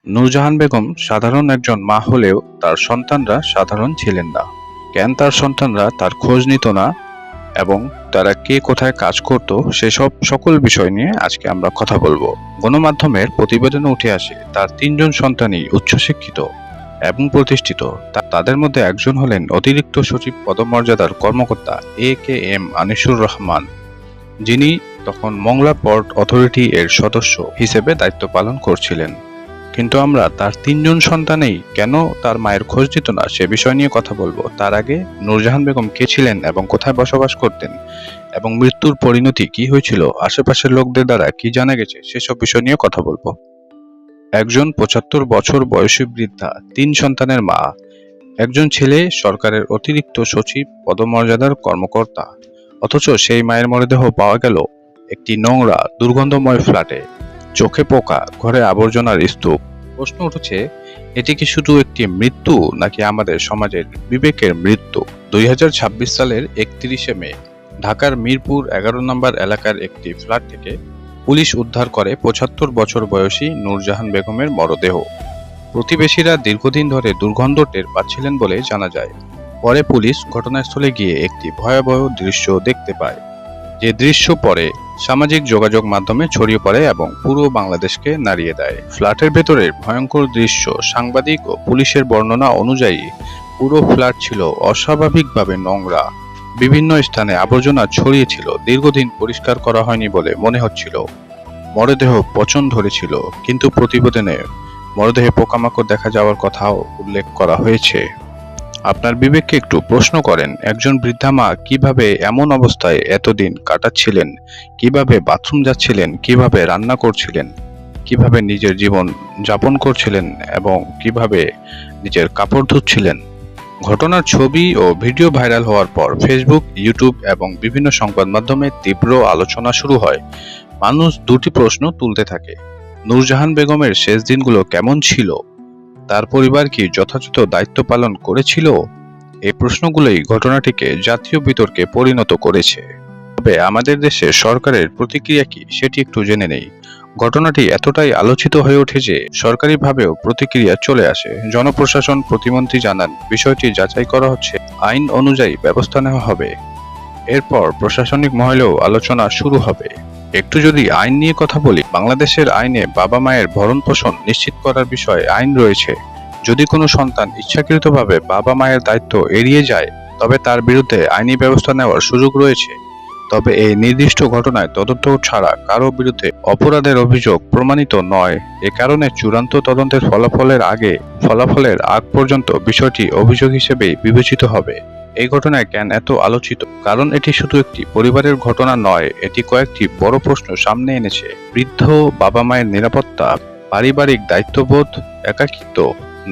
নূরজাহান বেগম সাধারণ একজন মা হলেও তার সন্তানরা সাধারণ ছিলেন না। কেন তার সন্তানরা তার খোঁজ নিত না এবং তারা কে কোথায় কাজ করত সেসব সকল বিষয় নিয়ে আজকে আমরা কথা বলবো। গণমাধ্যমের প্রতিবেদনে উঠে আসে তার 3জন সন্তানই উচ্চশিক্ষিত এবং প্রতিষ্ঠিত। তাদের মধ্যে একজন হলেন অতিরিক্ত সচিব পদমর্যাদার কর্মকর্তা AKM আনিসুর রহমান, যিনি তখন মংলা পোর্ট অথরিটি এর সদস্য হিসেবে দায়িত্ব পালন করছিলেন। কিন্তু আমরা তার 3জন সন্তানেই কেন তার মায়ের খোঁজ নিত না সে বিষয় নিয়ে কথা বলবো। তার আগে নূরজাহান বেগম কে ছিলেন এবং কোথায় বসবাস করতেন এবং মৃত্যুর পরিণতি কি হয়েছিল, আশেপাশের লোকদের দ্বারা কি জানা গেছে সেসব বিষয় নিয়ে কথা বলবো। একজন 75 বছর বয়সী বৃদ্ধা, 3 সন্তানের মা, একজন ছেলে সরকারের অতিরিক্ত সচিব পদমর্যাদার কর্মকর্তা, অথচ সেই মায়ের মরদেহ পাওয়া গেল একটি নোংরা দুর্গন্ধময় ফ্ল্যাটে। চোখে পোকা, ঘরে আবর্জনার স্তূপ। প্রশ্ন উঠেছে, এটি কি শুধু একটি মৃত্যু নাকি আমাদের সমাজের বিবেকের মৃত্যু? 2026 সালের 31শে মে ঢাকার মিরপুর 11 নম্বর এলাকার একটি ফ্ল্যাট থেকে পুলিশ উদ্ধার করে 75 বছর বয়সী নূরজাহান বেগমের মরদেহ। প্রতিবেশীরা দীর্ঘদিন ধরে দুর্গন্ধ টের পাচ্ছিলেন বলে জানা যায়। পরে পুলিশ ঘটনাস্থলে গিয়ে একটি ভয়াবহ দৃশ্য দেখতে পায়, যে দৃশ্য পরে সামাজিক যোগাযোগ মাধ্যমে ছড়িয়ে পড়ে এবং পুরো বাংলাদেশকে নাড়িয়ে দেয়। ফ্ল্যাটের ভেতরের ভয়ঙ্কর দৃশ্য, সাংবাদিক ও পুলিশের বর্ণনা অনুযায়ী পুরো ফ্ল্যাট ছিল অস্বাভাবিকভাবে নোংরা। বিভিন্ন স্থানে আবর্জনা ছড়িয়ে ছিল, দীর্ঘদিন পরিষ্কার করা হয়নি বলে মনে হচ্ছিল। মরদেহ পচন ধরেছিল, কিন্তু প্রতিবেদনে মরদেহে পোকামাকড় দেখা যাওয়ার কথাও উল্লেখ করা হয়েছে। আপনার বিবেককে একটু প্রশ্ন করেন, একজন বৃদ্ধা মা কিভাবে এমন অবস্থায় এতদিন কাটাচ্ছিলেন, কিভাবে বাথরুম যাচ্ছিলেন, কিভাবে রান্না করছিলেন, কিভাবে নিজের জীবন যাপন করছিলেন এবং কিভাবে নিজের কাপড় ধুচ্ছিলেন। ঘটনার ছবি ও ভিডিও ভাইরাল হওয়ার পর ফেসবুক, ইউটিউব এবং বিভিন্ন সংবাদ মাধ্যমে তীব্র আলোচনা শুরু হয়। মানুষ দুটি প্রশ্ন তুলতে থাকে: নূরজাহান বেগমের শেষ দিনগুলো কেমন ছিল? তার পরিবার কি যথাযথ দায়িত্ব পালন করেছিল? এই প্রশ্নগুলোই ঘটনাটিকে জাতীয় বিতর্কে পরিণত করেছে। তবে আমাদের দেশে সরকারের প্রতিক্রিয়া কি সেটি একটু জেনে নেই। ঘটনাটি এতটাই আলোচিত হয়ে ওঠে যে সরকারিভাবেও প্রতিক্রিয়া চলে আসে। জনপ্রশাসন প্রতিমন্ত্রী জানান, বিষয়টি যাচাই করা হচ্ছে, আইন অনুযায়ী ব্যবস্থা নেওয়া হবে। এরপর প্রশাসনিক মহলেও আলোচনা শুরু হবে। একটু যদি আইন নিয়ে কথা বলি, বাংলাদেশের আইনে বাবা মায়ের ভরণ পোষণ নিশ্চিত করার বিষয়ে আইন রয়েছে। যদি কোনো সন্তান ইচ্ছাকৃতভাবে বাবা মায়ের দায়িত্ব এড়িয়ে যায়, তবে তার বিরুদ্ধে আইনি ব্যবস্থা নেওয়ার সুযোগ রয়েছে। তবে এই নির্দিষ্ট ঘটনায় তদন্ত ছাড়া কারো বিরুদ্ধে অপরাধের অভিযোগ প্রমাণিত নয়। এ কারণে চূড়ান্ত তদন্তের ফলাফলের আগ পর্যন্ত বিষয়টি অভিযোগ হিসেবেই বিবেচিত হবে। এই ঘটনায় কেন এত আলোচিত? কারণ এটি শুধু একটি পরিবারের ঘটনা নয়, এটি কয়েকটি বড় প্রশ্ন সামনে এনেছে। বৃদ্ধ বাবা মায়ের নিরাপত্তা, পারিবারিক দায়িত্ববোধ, একাকিত্ব,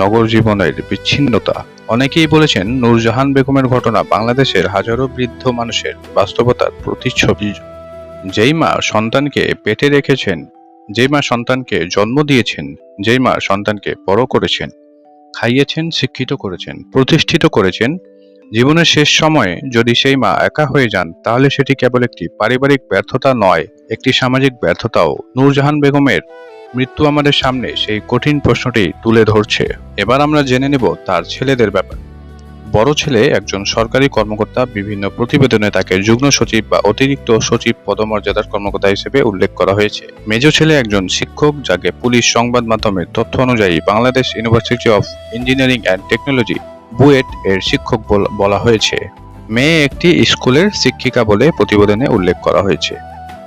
নগর জীবনের বিচ্ছিন্নতা। অনেকেই বলেছেন নূরজাহান বেগমের ঘটনা বাংলাদেশের হাজারো বৃদ্ধ মানুষের বাস্তবতার প্রতিচ্ছবি। যেই মা সন্তানকে পেটে রেখেছেন, যেই মা সন্তানকে জন্ম দিয়েছেন, যেই মা সন্তানকে বড় করেছেন, খাইয়েছেন, শিক্ষিত করেছেন, প্রতিষ্ঠিত করেছেন, জীবনের শেষ সময়ে যদি সেই মা একা হয়ে যান, তাহলে সেটি কেবল একটি পারিবারিক ব্যর্থতা নয়, একটি সামাজিক ব্যর্থতাও। নূরজাহান বেগমের মৃত্যু আমাদের সামনে সেই কঠিন প্রশ্নটি তুলে ধরছে। এবার আমরা জেনে নেব তার ছেলেদের ব্যাপার। বড় ছেলে একজন সরকারি কর্মকর্তা। বিভিন্ন প্রতিবেদনে তাকে যুগ্ম সচিব বা অতিরিক্ত সচিব পদমর্যাদার কর্মকর্তা হিসেবে উল্লেখ করা হয়েছে। মেজ ছেলে একজন শিক্ষক, যাকে পুলিশ সংবাদ মাধ্যমের তথ্য অনুযায়ী Bangladesh university of engineering and technology BUET এর শিক্ষক বলা হয়েছে। মেয়ে একটি স্কুলের শিক্ষিকা বলে প্রতিবেদনে উল্লেখ করা হয়েছে।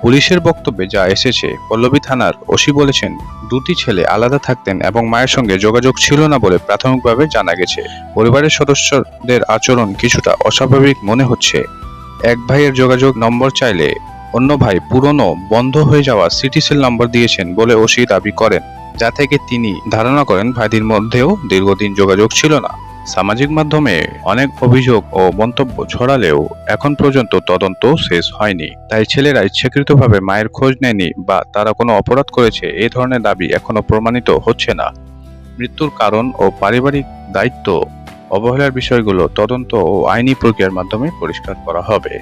পুলিশের বক্তব্যে যা এসেছে, পল্লবী থানার ওসি বলেছেন, দুটি ছেলে আলাদা থাকতেন এবং মায়ের সঙ্গে যোগাযোগ ছিল না বলে প্রাথমিকভাবে জানা গেছে। পরিবারের সদস্যদের আচরণ কিছুটা অস্বাভাবিক মনে হচ্ছে। এক ভাইয়ের যোগাযোগ নম্বর চাইলে অন্য ভাই পুরনো বন্ধ হয়ে যাওয়া সিটিসেল নম্বর দিয়েছেন বলে ওসি দাবি করেন, যা থেকে তিনি ধারণা করেন ভাইদের মধ্যেও দীর্ঘদিন যোগাযোগ ছিল না। সামাজিক মাধ্যমে অনেক অভিযোগ ও মন্তব্য ছড়ালেও এখন পর্যন্ত তদন্ত শেষ হয়নি। তাই ছেলেরা ইচ্ছাকৃতভাবে মায়ের খোঁজ নেয়নি বা তারা কোনো অপরাধ করেছে, এই ধরনের দাবি এখনো প্রমাণিত হচ্ছে না। মৃত্যুর কারণ ও পারিবারিক দায়িত্ব অবহেলার বিষয়গুলো তদন্ত ও আইনি প্রক্রিয়ার মাধ্যমে পরিষ্কার করা হবে।